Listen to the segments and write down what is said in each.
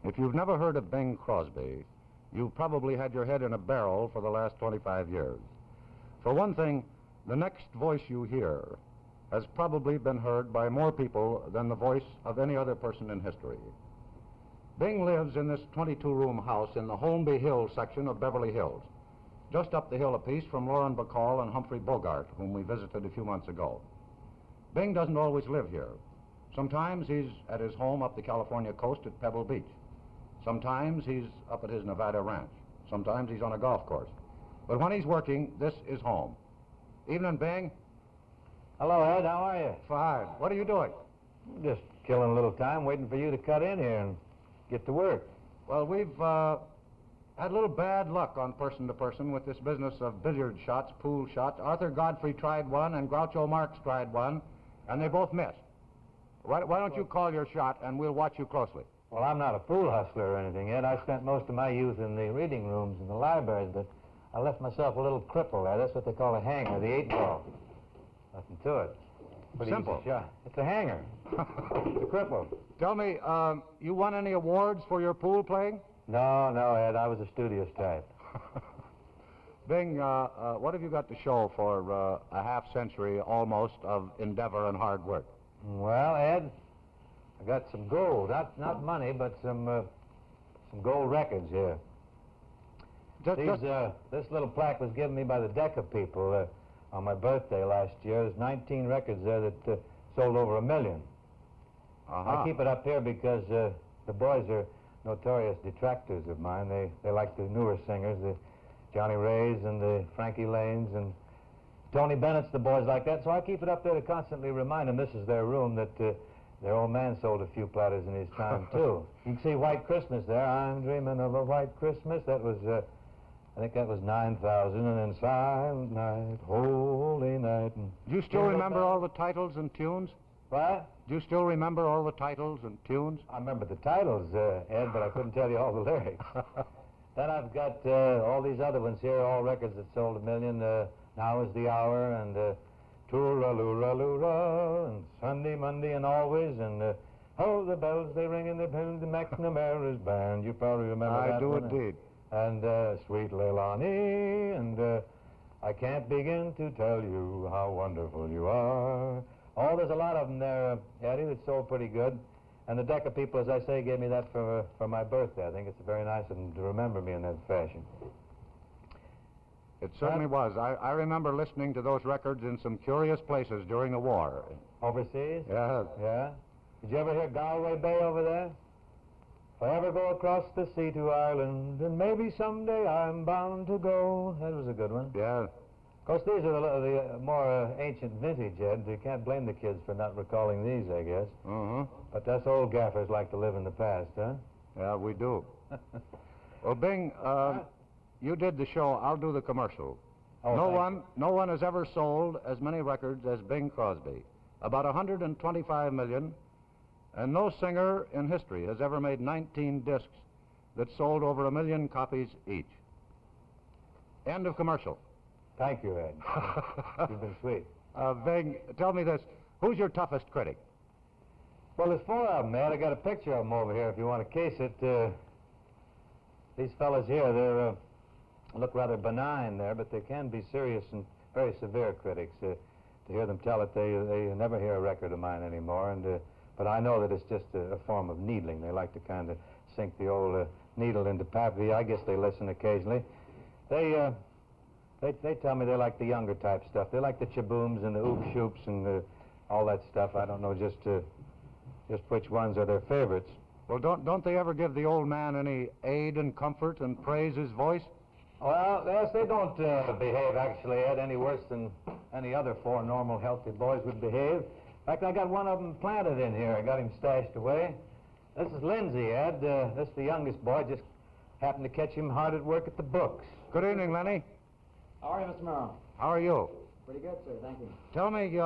If you've never heard of Bing Crosby, you've probably had your head in a barrel for the last 25 years. For one thing, the next voice you hear has probably been heard by more people than the voice of any other person in history. Bing lives in this 22-room house in the Holmby Hills section of Beverly Hills, just up the hill a piece from Lauren Bacall and Humphrey Bogart, whom we visited a few months ago. Bing doesn't always live here. Sometimes he's at his home up the California coast at Pebble Beach. Sometimes he's up at his Nevada ranch. Sometimes he's on a golf course. But when he's working, this is home. Evening, Bing. Hello, Ed. How are you? Fine. What are you doing? Just killing a little time waiting for you to cut in here and get to work. Well, we've had a little bad luck on person to person with this business of billiard shots, pool shots. Arthur Godfrey tried one and Groucho Marx tried one, and they both missed. Why don't you call your shot and we'll watch you closely? Well, I'm not a pool hustler or anything, Ed. I spent most of my youth in the reading rooms and the libraries, but I left myself a little cripple there. That's what they call a hanger, the 8-ball. Nothing to it. Pretty Simple. easy shot. It's a hanger. It's a cripple. Tell me, you won any awards for your pool playing? No, Ed. I was a studious type. Bing, what have you got to show for a half-century almost of endeavor and hard work? Well, Ed, I got some gold. Not money, but some gold records here. This little plaque was given me by the Decca people on my birthday last year. There's 19 records there that sold over 1 million. I keep it up here because the boys are notorious detractors of mine. They like the newer singers, the Johnny Rays and the Frankie Lanes and Tony Bennett's, the boys like that. So I keep it up there to constantly remind them this is their room, that their old man sold a few platters in his time, too. You can see White Christmas there. I'm dreaming of a white Christmas. That was, I think that was 9,000. And then Silent Night, Holy Night. And do you still remember all the titles and tunes? What? Do you still remember all the titles and tunes? I remember the titles, Ed, but I couldn't tell you all the lyrics. Then I've got all these other ones here, all records that sold 1 million. Now is the Hour, and Toora-lura-lura, and Sunday, Monday, and Always, and Oh, the bells, they ring in the McNamara's band. You probably remember that I do one. indeed. And Sweet Leilani, and I Can't Begin to Tell You How Wonderful You Are. Oh, there's a lot of them there, Eddie, that sold pretty good. And the Decca people, as I say, gave me that for my birthday. I think it's very nice of them to remember me in that fashion. It certainly was. I remember listening to those records in some curious places during the war. Overseas? Yeah. Yeah? Did you ever hear Galway Bay over there? If I ever go across the sea to Ireland, and maybe someday I'm bound to go. That was a good one. Yeah. Of course, these are the more ancient vintage, Ed. You can't blame the kids for not recalling these, I guess. Uh-huh. But us old gaffers like to live in the past, huh? Yeah, we do. Well, Bing, you did the show. I'll do the commercial. Oh, no one has ever sold as many records as Bing Crosby. About 125 million. And no singer in history has ever made 19 discs that sold over 1 million copies each. End of commercial. Thank you, Ed. You've been sweet. Bing, tell me this. Who's your toughest critic? Well, there's 4 of them, Ed. I got a picture of them over here if you want to case it. These fellas here, they're look rather benign there, but they can be serious and very severe critics. To hear them tell it, they never hear a record of mine anymore. But I know that it's just a form of needling. They like to kind of sink the old needle into pappy. I guess they listen occasionally. They tell me they like the younger type stuff. They like the chabooms and the oop-shoops and all that stuff. I don't know just which ones are their favorites. Well, don't they ever give the old man any aid and comfort and praise his voice? Well, yes, they don't behave, actually, Ed, any worse than any other 4 normal, healthy boys would behave. In fact, I got one of them planted in here. I got him stashed away. This is Lindsay, Ed. This is the youngest boy. Just happened to catch him hard at work at the books. Good evening, Lenny. How are you, Mr. Murrow? How are you? Pretty good, sir. Thank you. Tell me,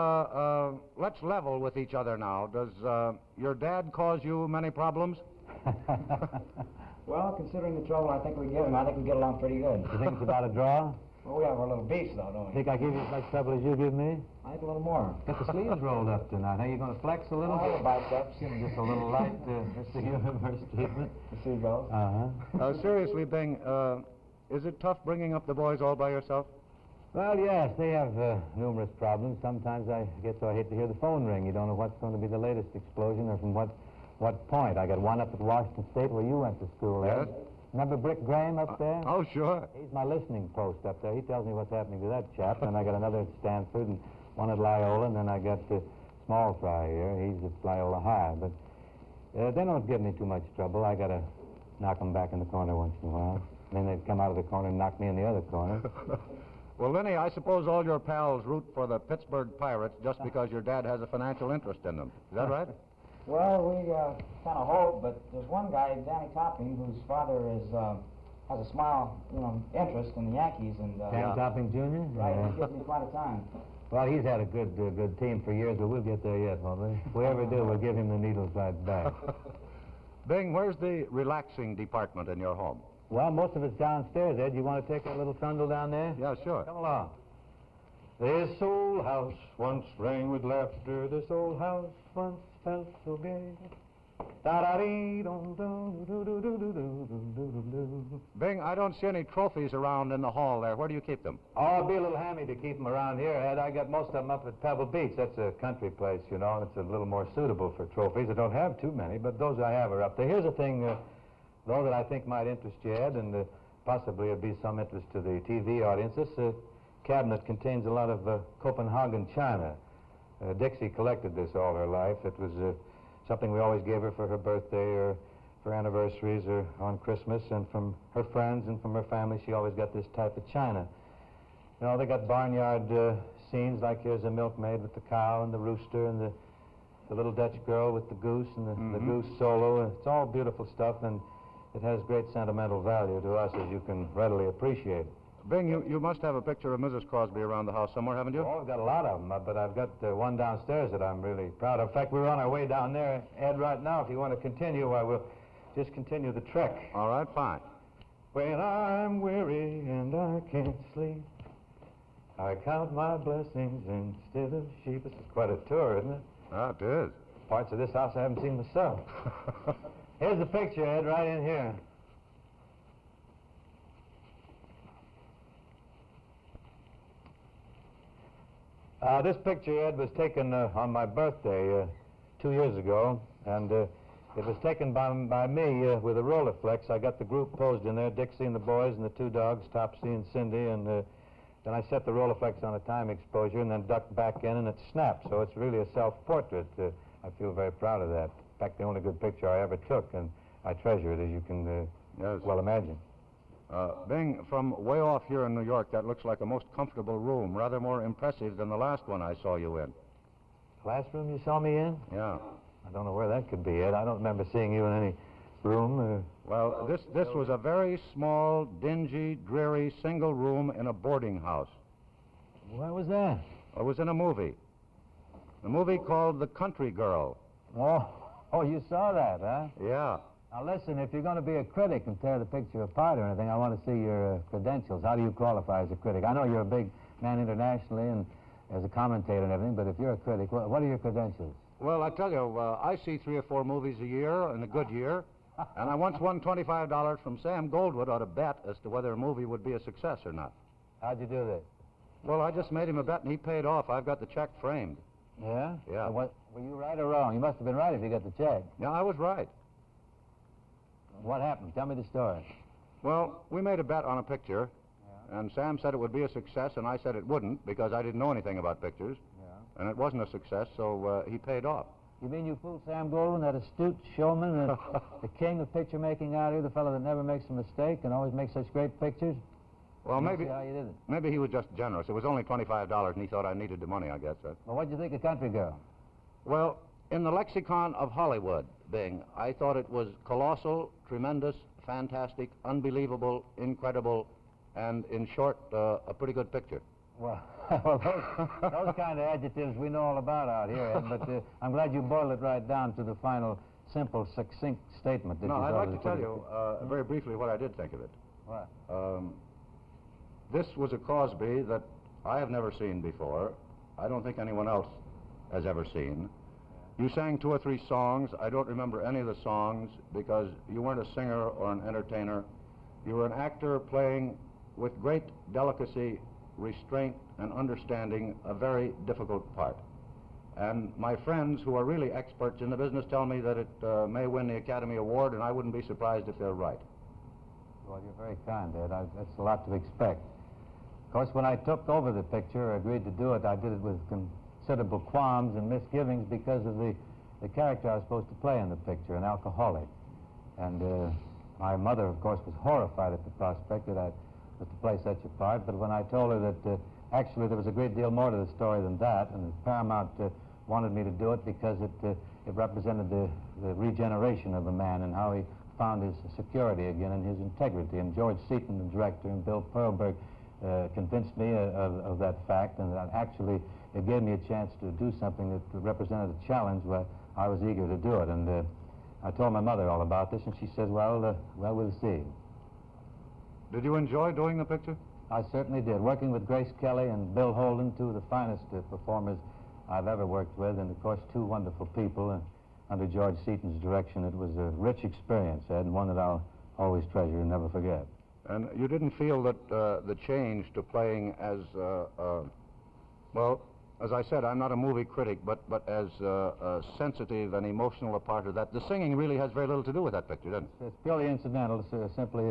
let's level with each other now. Does your dad cause you many problems? Well, considering the trouble I think we give him, I think we get along pretty good. You think it's about a draw? Well, we have our little beast, though, don't we? Think I give you as much trouble as you give me? I think a little more. Got the sleeves rolled up tonight. Are you going to flex a little? Oh, biceps. Give me just a little light, Mr. Universe treatment. The seagulls. Seriously, Bing, is it tough bringing up the boys all by yourself? Well, yes, they have numerous problems. Sometimes I get so I hate to hear the phone ring. You don't know what's going to be the latest explosion or from what point. I got one up at Washington State where you went to school, Ed. Yes. Remember Brick Graham up there? Oh, sure. He's my listening post up there. He tells me what's happening to that chap. And I got another at Stanford and one at Loyola, and then I got Small Fry here. He's at Loyola High. But they don't give me too much trouble. I got to knock them back in the corner once in a while. And then they'd come out of the corner and knock me in the other corner. Well, Lenny, I suppose all your pals root for the Pittsburgh Pirates just because your dad has a financial interest in them. Is that right? Well, we kind of hope, but there's one guy, Danny Topping, whose father has a small, interest in the Yankees, and Dan Topping Jr.? Right, he gives me quite a time. Well, he's had a good team for years, but we'll get there yet, won't we? If we ever do, we'll give him the needles right back. Bing, where's the relaxing department in your home? Well, most of it's downstairs, Ed. You want to take a little trundle down there? Yeah, sure. Come along. This old house once rang with laughter. This old house once felt so gay. Bing, I don't see any trophies around in the hall there. Where do you keep them? Oh, it'd be a little hammy to keep them around here, Ed. I got most of them up at Pebble Beach. That's a country place, and it's a little more suitable for trophies. I don't have too many, but those I have are up there. Here's a thing, though, that I think might interest you, Ed, and possibly it'd be some interest to the TV audience. This cabinet contains a lot of Copenhagen china. Dixie collected this all her life. It was something we always gave her for her birthday or for anniversaries or on Christmas, and from her friends and from her family, she always got this type of china. They got barnyard scenes, like here's a milkmaid with the cow and the rooster and the little Dutch girl with the goose and the goose solo. It's all beautiful stuff, and it has great sentimental value to us, as you can readily appreciate. Bing, you must have a picture of Mrs. Crosby around the house somewhere, haven't you? Oh, I've got a lot of them, but I've got one downstairs that I'm really proud of. In fact, we're on our way down there, Ed, right now. If you want to continue, I will just continue the trek. All right, fine. When I'm weary and I can't sleep, I count my blessings instead of sheep. This is quite a tour, isn't it? Ah, it is. Parts of this house I haven't seen myself. Here's the picture, Ed, right in here. This picture, Ed, was taken on my birthday 2 years ago, and it was taken by me with a Rolleiflex. I got the group posed in there, Dixie and the boys and the two dogs, Topsy and Cindy, and then I set the Rolleiflex on a time exposure and then ducked back in, and it snapped, so it's really a self-portrait. I feel very proud of that. In fact, the only good picture I ever took, and I treasure it, as you can well imagine. Bing, from way off here in New York, that looks like a most comfortable room, rather more impressive than the last one I saw you in. Classroom you saw me in? Yeah. I don't know where that could be, Ed. I don't remember seeing you in any room. Well, this was a very small, dingy, dreary, single room in a boarding house. Where was that? It was in a movie. A movie called The Country Girl. Oh, you saw that, huh? Yeah. Now, listen, if you're going to be a critic and tear the picture apart or anything, I want to see your credentials. How do you qualify as a critic? I know you're a big man internationally and as a commentator and everything, but if you're a critic, what are your credentials? Well, I tell you, I see 3 or 4 movies a year in a good year, and I once won $25 from Sam Goldwood on a bet as to whether a movie would be a success or not. How'd you do that? Well, I just made him a bet, and he paid off. I've got the check framed. Yeah? Yeah. Were you right or wrong? You must have been right if you got the check. Yeah, I was right. What happened? Tell me the story. Well, we made a bet on a picture, and Sam said it would be a success, and I said it wouldn't because I didn't know anything about pictures. Yeah. And it wasn't a success, so he paid off. You mean you fooled Sam Goldwyn, that astute showman, the king of picture making out here, the fellow that never makes a mistake and always makes such great pictures? Well, Let's see how you did it. maybe he was just generous. It was only $25, and he thought I needed the money, I guess. Well, what'd you think of Country Girl? Well, in the lexicon of Hollywood, Bing, I thought it was colossal, tremendous, fantastic, unbelievable, incredible, and, in short, a pretty good picture. Well, those kind of adjectives we know all about out here, Ed, but I'm glad you boiled it right down to the final, simple, succinct statement that No, you I'd thought like to tell you very briefly what I did think of it. What? this was a Crosby that I have never seen before. I don't think anyone else has ever seen. You sang 2 or 3 songs. I don't remember any of the songs because you weren't a singer or an entertainer. You were an actor playing with great delicacy, restraint, and understanding a very difficult part. And my friends who are really experts in the business tell me that it may win the Academy Award, and I wouldn't be surprised if they're right. Well, you're very kind, Ed. That's a lot to expect. Of course, when I took over the picture, agreed to do it, I did it with considerable qualms and misgivings because of the character I was supposed to play in the picture, an alcoholic. And my mother, of course, was horrified at the prospect that I was to play such a part, but when I told her that actually there was a great deal more to the story than that, and Paramount wanted me to do it because it represented the regeneration of the man and how he found his security again and his integrity. And George Seaton, the director, and Bill Pearlberg convinced me of that fact, and that actually it gave me a chance to do something that represented a challenge where I was eager to do it. And I told my mother all about this, and she said, well, we'll see. Did you enjoy doing the picture? I certainly did. Working with Grace Kelly and Bill Holden, 2 of the finest performers I've ever worked with, and of course 2 wonderful people under George Seaton's direction. It was a rich experience, Ed, and one that I'll always treasure and never forget. And you didn't feel that the change to playing as, well, as I said, I'm not a movie critic, but as sensitive and emotional a part of that. The singing really has very little to do with that picture, doesn't it? It's purely incidental, simply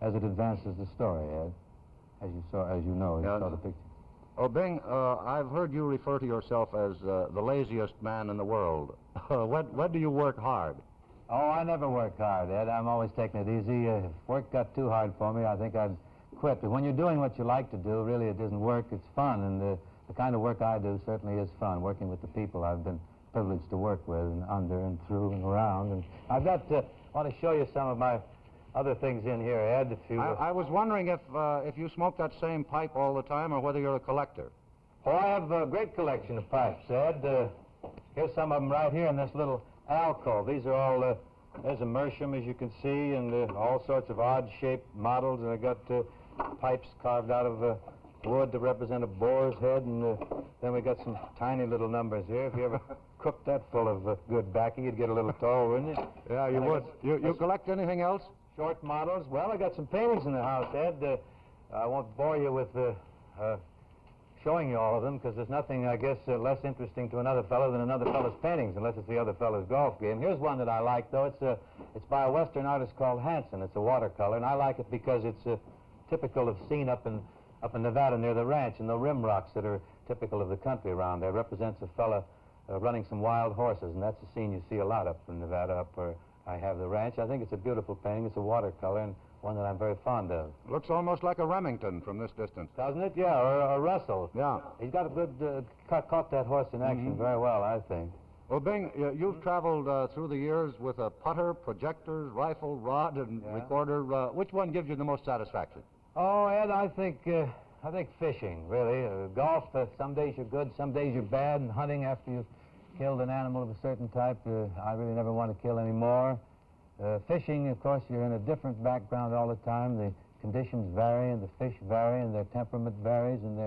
as it advances the story, Ed. As you know, you saw the picture. Oh, Bing, I've heard you refer to yourself as the laziest man in the world. When do you work hard? Oh, I never work hard, Ed. I'm always taking it easy. If work got too hard for me, I think I'd quit. But when you're doing what you like to do, really it isn't work, it's fun. And the kind of work I do certainly is fun, working with the people I've been privileged to work with and under and through and around. And I've got want to show you some of my other things in here, Ed, if you... I was wondering if you smoke that same pipe all the time or whether you're a collector. Oh, I have a great collection of pipes, Ed. Here's some of them right here in this little alcove. These are all, there's a Meerschaum, as you can see, and all sorts of odd-shaped models. And I got pipes carved out of wood to represent a boar's head, and then we got some tiny little numbers here. If you ever cooked that full of good baccy, you'd get a little tall, wouldn't you? Yeah, you would. You collect anything else? Short models. Well, I got some paintings in the house, Ed. I won't bore you with showing you all of them, because there's nothing, I guess, less interesting to another fellow than another fellow's paintings, unless it's the other fellow's golf game. Here's one that I like, though. It's by a Western artist called Hanson. It's a watercolor, and I like it because it's typical of scene up in Nevada near the ranch, and the rim rocks that are typical of the country around there. It represents a fella running some wild horses, and that's a scene you see a lot up in Nevada, up where I have the ranch. I think it's a beautiful painting. It's a watercolor, and one that I'm very fond of. Looks almost like a Remington from this distance. Doesn't it? Yeah, or a Russell. Yeah. He's got a good, caught that horse in action very well, I think. Well, Bing, you've traveled through the years with a putter, projectors, rifle, rod, and recorder. Which one gives you the most satisfaction? Oh, Ed, I think fishing, really. Golf, some days you're good, some days you're bad, and hunting after you've killed an animal of a certain type, I really never want to kill any more. Fishing, of course, you're in a different background all the time. The conditions vary, and the fish vary, and their temperament varies, and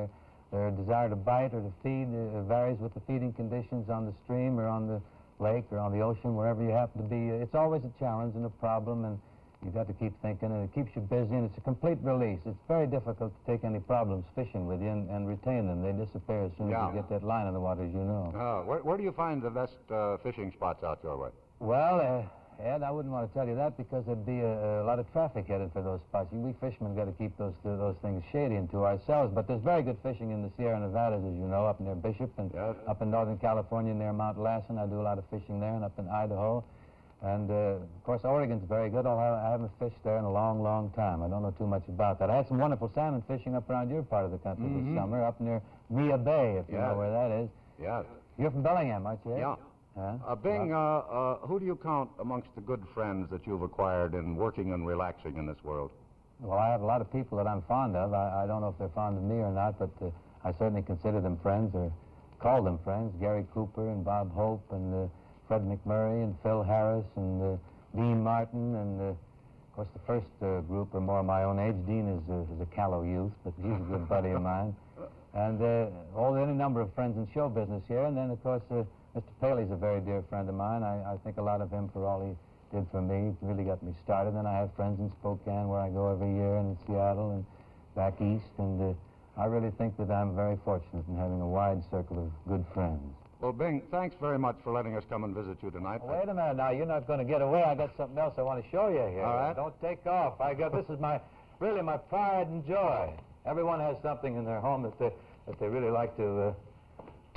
their desire to bite or to feed varies with the feeding conditions on the stream or on the lake or on the ocean, wherever you happen to be. It's always a challenge and a problem, and you've got to keep thinking, and it keeps you busy, and it's a complete release. It's very difficult to take any problems fishing with you and retain them. They disappear as soon as you get that line in the water, as you know. Where do you find the best fishing spots out your way? Well, Ed, I wouldn't want to tell you that because there'd be a lot of traffic headed for those spots. We fishermen got to keep those things shady and to ourselves. But there's very good fishing in the Sierra Nevadas, as you know, up near Bishop and up in Northern California near Mount Lassen. I do a lot of fishing there, and up in Idaho. And, of course, Oregon's very good, although I haven't fished there in a long, long time. I don't know too much about that. I had some wonderful salmon fishing up around your part of the country this summer, up near Mia Bay, if you know where that is. Yeah. You're from Bellingham, aren't you, Ed? Yeah. Bing, who do you count amongst the good friends that you've acquired in working and relaxing in this world? Well, I have a lot of people that I'm fond of. I don't know if they're fond of me or not, but I certainly consider them friends or call them friends. Gary Cooper and Bob Hope and Fred McMurray and Phil Harris and Dean Martin and, of course, the first group are more my own age. Dean is a callow youth, but he's a good buddy of mine. And any number of friends in show business here. And then, of course, Mr. Paley's a very dear friend of mine. I think a lot of him for all he did for me. He really got me started. Then I have friends in Spokane where I go every year, and in Seattle and back east. And I really think that I'm very fortunate in having a wide circle of good friends. Well, Bing, thanks very much for letting us come and visit you tonight. Wait a minute now. You're not going to get away. I got something else I want to show you here. All right. Don't take off. This is really my pride and joy. Everyone has something in their home that they really like to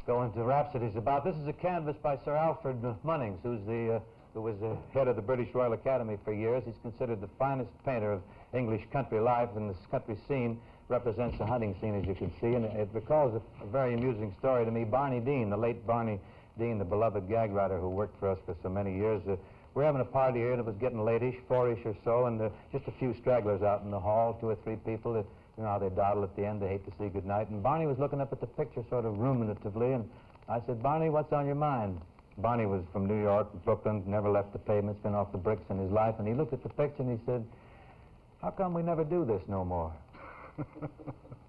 go into rhapsodies about. This is a canvas by Sir Alfred Munnings, who was the head of the British Royal Academy for years. He's considered the finest painter of English country life, and this country scene represents the hunting scene, as you can see, and it recalls a very amusing story to me. Barney Dean, the late Barney Dean, the beloved gag writer who worked for us for so many years, we're having a party here, and it was getting late-ish, 4-ish or so, and just a few stragglers out in the hall, 2 or 3 people. You know how they dawdle at the end, they hate to say goodnight. And Barney was looking up at the picture sort of ruminatively, and I said, Barney, what's on your mind? Barney was from New York, Brooklyn, never left the pavement, been off the bricks in his life, and he looked at the picture and he said, how come we never do this no more?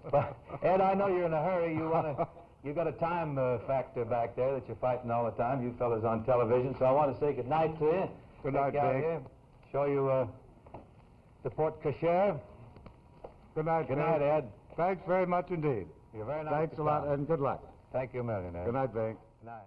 But, Ed, I know you're in a hurry. You got a time factor back there that you're fighting all the time. You fellas on television, so I want to say good night to you. Good night, Bing. Show you the porte cochere. Good night, Good Bing. night, Ed. Thanks very much indeed. You're very nice. Thanks a lot, and good luck. Thank you a million, Ed. Good night, Bing. Good night.